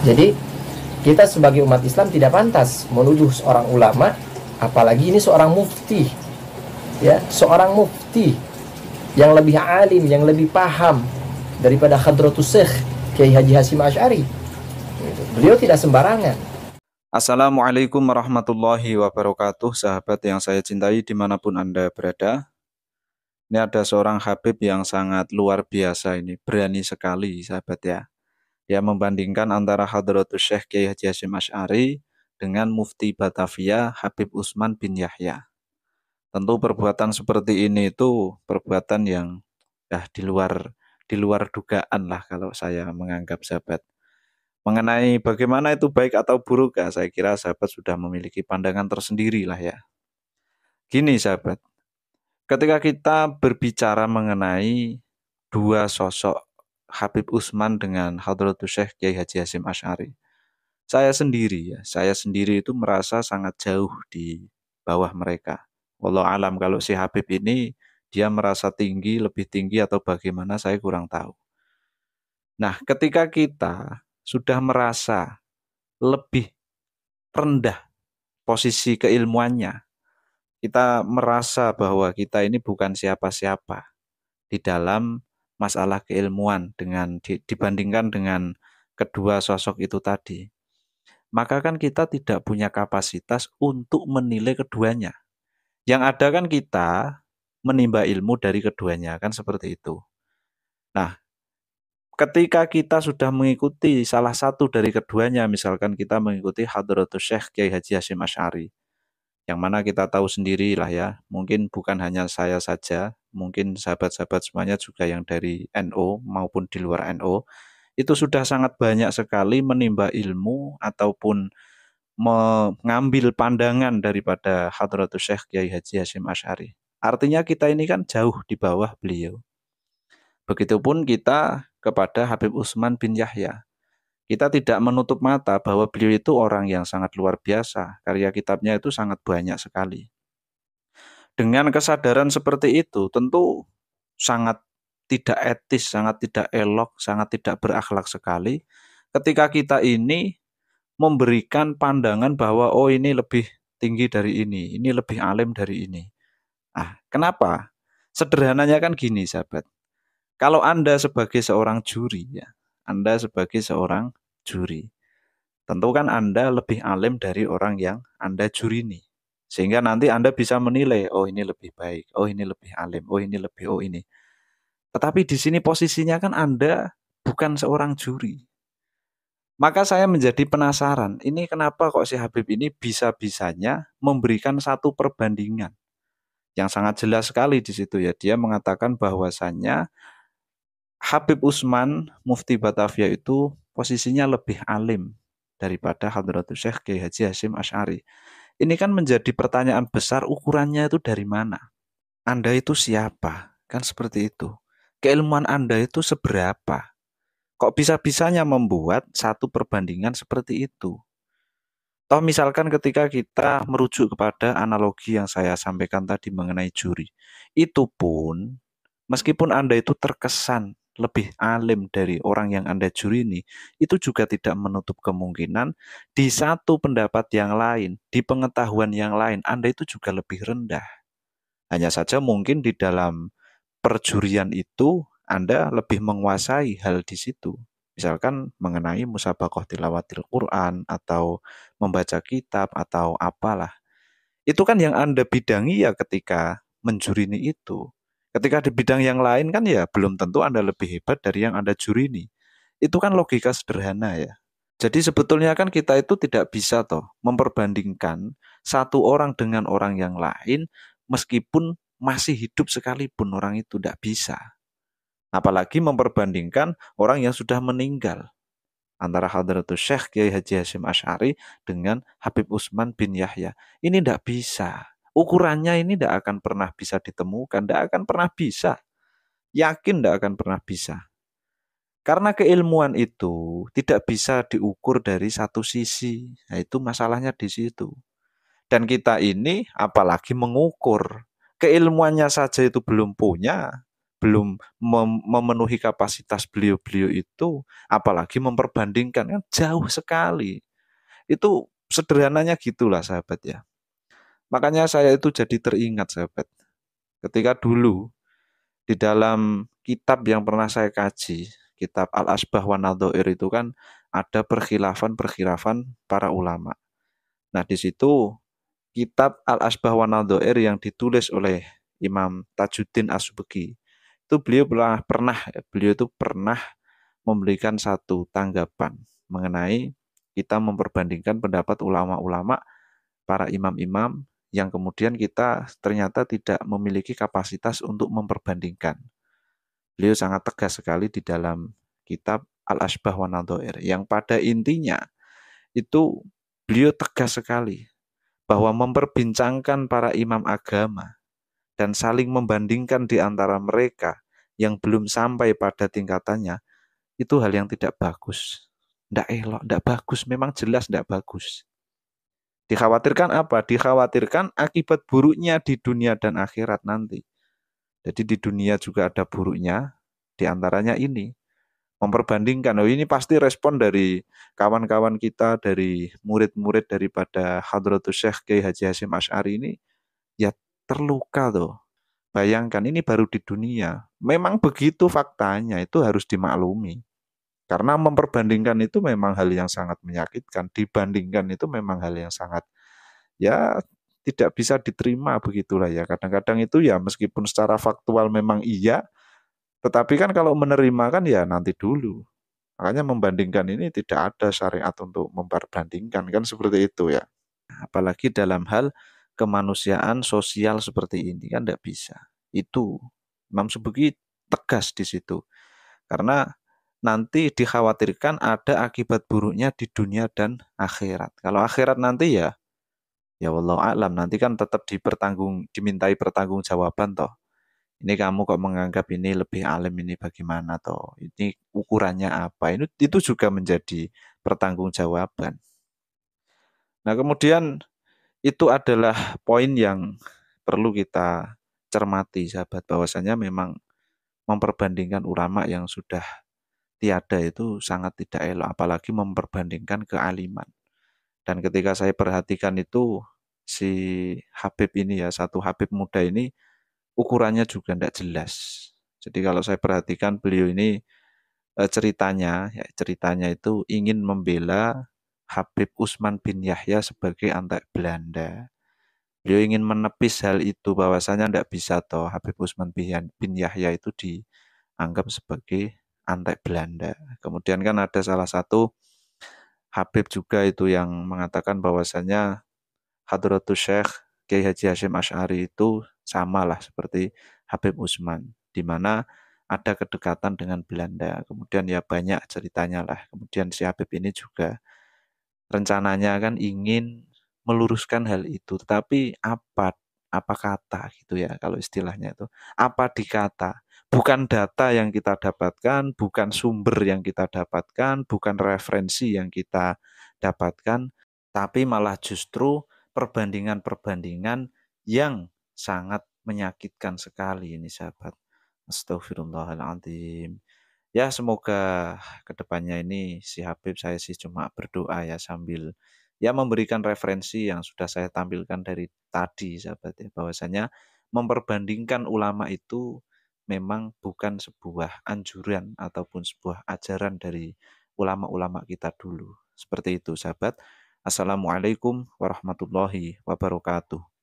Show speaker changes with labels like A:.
A: Jadi kita sebagai umat Islam tidak pantas menuduh seorang ulama, apalagi ini seorang mufti, ya, seorang mufti yang lebih alim, yang lebih paham daripada Hadratus Syekh Kiai Haji Hasyim Asy'ari. Beliau tidak sembarangan.
B: Assalamualaikum warahmatullahi wabarakatuh, sahabat yang saya cintai dimanapun Anda berada. Ini ada seorang Habib yang sangat luar biasa ini, berani sekali sahabat ya. Dia membandingkan antara Hadratus Syekh Kiai Haji Hasyim Asy'ari dengan Mufti Batavia Habib Utsman bin Yahya. Tentu perbuatan seperti ini itu perbuatan yang di luar dugaan lah kalau saya menganggap sahabat. Mengenai bagaimana itu baik atau buruk, saya kira sahabat sudah memiliki pandangan tersendiri lah ya. Gini sahabat, ketika kita berbicara mengenai dua sosok Habib Utsman dengan Hadratus Syekh Kiai Haji Hasyim Asy'ari, saya sendiri itu merasa sangat jauh di bawah mereka. Wallahu alam kalau si Habib ini dia merasa tinggi, lebih tinggi atau bagaimana saya kurang tahu. Nah, ketika kita sudah merasa lebih rendah posisi keilmuannya, kita merasa bahwa kita ini bukan siapa-siapa di dalam masalah keilmuan dibandingkan dengan kedua sosok itu tadi. Maka kan kita tidak punya kapasitas untuk menilai keduanya. Yang ada kan kita menimba ilmu dari keduanya, kan seperti itu. Nah, ketika kita sudah mengikuti salah satu dari keduanya, misalkan kita mengikuti Hadratus Syekh Kiai Haji Hasyim Asy'ari, yang mana kita tahu sendiri lah ya, mungkin bukan hanya saya saja, mungkin sahabat-sahabat semuanya juga yang dari NU maupun di luar NU, itu sudah sangat banyak sekali menimba ilmu ataupun mengambil pandangan daripada Hadratus Syekh Kiai Haji Hasyim Asy'ari. Artinya kita ini kan jauh di bawah beliau. Begitupun kita kepada Habib Utsman bin Yahya. Kita tidak menutup mata bahwa beliau itu orang yang sangat luar biasa. Karya kitabnya itu sangat banyak sekali. Dengan kesadaran seperti itu, tentu sangat tidak etis, sangat tidak elok, sangat tidak berakhlak sekali ketika kita ini memberikan pandangan bahwa oh ini lebih tinggi dari ini lebih alim dari ini. Ah, kenapa? Sederhananya kan gini, sahabat. Kalau Anda sebagai seorang juri ya, Anda sebagai seorang juri, tentu kan Anda lebih alim dari orang yang Anda jurini. Sehingga nanti Anda bisa menilai, oh ini lebih baik, oh ini lebih alim, oh ini lebih, oh ini. Tetapi di sini posisinya kan Anda bukan seorang juri. Maka saya menjadi penasaran, ini kenapa kok si Habib ini bisa-bisanya memberikan satu perbandingan yang sangat jelas sekali di situ ya. Dia mengatakan bahwasannya Habib Utsman Mufti Batavia itu posisinya lebih alim daripada Hadratus Syekh Kiai Haji Hasyim Asy'ari. Ini kan menjadi pertanyaan besar, ukurannya itu dari mana? Anda itu siapa? Kan seperti itu. Keilmuan Anda itu seberapa? Kok bisa-bisanya membuat satu perbandingan seperti itu? Toh misalkan ketika kita merujuk kepada analogi yang saya sampaikan tadi mengenai juri, itu pun meskipun Anda itu terkesan lebih alim dari orang yang Anda juri ini, itu juga tidak menutup kemungkinan di satu pendapat yang lain, di pengetahuan yang lain, Anda itu juga lebih rendah. Hanya saja mungkin di dalam perjurian itu Anda lebih menguasai hal di situ. Misalkan mengenai musabaqah tilawatil Quran atau membaca kitab atau apalah. Itu kan yang Anda bidangi ya ketika menjurini itu. Ketika di bidang yang lain kan ya belum tentu Anda lebih hebat dari yang Anda jurini. Itu kan logika sederhana ya. Jadi sebetulnya kan kita itu tidak bisa toh memperbandingkan satu orang dengan orang yang lain meskipun masih hidup sekalipun orang itu tidak bisa. Apalagi memperbandingkan orang yang sudah meninggal. Antara Hadratus Syekh Kiai Haji Hasyim Asy'ari dengan Habib Utsman bin Yahya. Ini tidak bisa. Ukurannya ini tidak akan pernah bisa ditemukan. Tidak akan pernah bisa. Yakin tidak akan pernah bisa. Karena keilmuan itu tidak bisa diukur dari satu sisi. Nah, itu masalahnya di situ. Dan kita ini apalagi mengukur. Keilmuannya saja itu belum punya. belum memenuhi kapasitas beliau-beliau itu, apalagi memperbandingkan, kan jauh sekali. Itu sederhananya gitulah sahabat ya. Makanya saya itu jadi teringat sahabat. Ketika dulu di dalam kitab yang pernah saya kaji, kitab Al-Asbah wa Nadhair itu kan ada perkhilafan-perkhilafan para ulama. Nah, di situ kitab Al-Asbah wa Nadhair yang ditulis oleh Imam Tajuddin As-Subki, itu beliau itu pernah memberikan satu tanggapan mengenai kita memperbandingkan pendapat ulama-ulama, para imam-imam yang kemudian kita ternyata tidak memiliki kapasitas untuk memperbandingkan. Beliau sangat tegas sekali di dalam kitab Al-Asbah wa Nadhair, yang pada intinya itu beliau tegas sekali bahwa memperbincangkan para imam agama dan saling membandingkan di antara mereka yang belum sampai pada tingkatannya, itu hal yang tidak bagus. Tidak elok, tidak bagus, memang jelas tidak bagus. Dikhawatirkan apa? Dikhawatirkan akibat buruknya di dunia dan akhirat nanti. Jadi di dunia juga ada buruknya, di antaranya ini. Memperbandingkan, oh ini pasti respon dari kawan-kawan kita, dari murid-murid daripada Hadratus Syekh Kiai Haji Hasyim Asy'ari ini, ya terluka tuh. Bayangkan ini baru di dunia. Memang begitu faktanya, itu harus dimaklumi. Karena memperbandingkan itu memang hal yang sangat menyakitkan. Dibandingkan itu memang hal yang sangat, ya tidak bisa diterima begitulah ya. Kadang-kadang itu ya meskipun secara faktual memang iya, tetapi kan kalau menerima kan ya nanti dulu. Makanya membandingkan ini tidak ada syariat untuk memperbandingkan, kan seperti itu ya. Apalagi dalam hal kemanusiaan sosial seperti ini kan tidak bisa. Itu Imam Subki tegas di situ. Karena nanti dikhawatirkan ada akibat buruknya di dunia dan akhirat. Kalau akhirat nanti ya wallahu a'lam, nanti kan tetap dimintai pertanggungjawaban toh. Ini kamu kok menganggap ini lebih alim, ini bagaimana toh? Ini ukurannya apa? Itu juga menjadi pertanggungjawaban. Nah, kemudian itu adalah poin yang perlu kita cermati sahabat, bahwasanya memang memperbandingkan ulama yang sudah tiada itu sangat tidak elok, apalagi memperbandingkan kealiman. Dan ketika saya perhatikan itu, si Habib ini ya, satu Habib muda ini ukurannya juga tidak jelas. Jadi kalau saya perhatikan beliau ini ceritanya itu ingin membela Habib Utsman bin Yahya sebagai antek Belanda. Beliau ingin menepis hal itu, bahwasanya tidak bisa toh Habib Utsman bin Yahya itu dianggap sebagai antek Belanda. Kemudian kan ada salah satu Habib juga itu yang mengatakan bahwasanya Hadratus Syekh Kiai Haji Hasyim Asy'ari itu sama lah seperti Habib Utsman, di mana ada kedekatan dengan Belanda. Kemudian ya banyak ceritanya lah. Kemudian si Habib ini juga rencananya kan ingin meluruskan hal itu, tetapi apa kata gitu ya kalau istilahnya itu. Apa dikata? Bukan data yang kita dapatkan, bukan sumber yang kita dapatkan, bukan referensi yang kita dapatkan, tapi malah justru perbandingan-perbandingan yang sangat menyakitkan sekali ini sahabat. Astagfirullahaladzim. Ya semoga kedepannya ini si Habib, saya sih cuma berdoa ya sambil ya memberikan referensi yang sudah saya tampilkan dari tadi sahabat ya, bahwasanya memperbandingkan ulama itu memang bukan sebuah anjuran ataupun sebuah ajaran dari ulama-ulama kita dulu. Seperti itu sahabat. Assalamualaikum warahmatullahi wabarakatuh.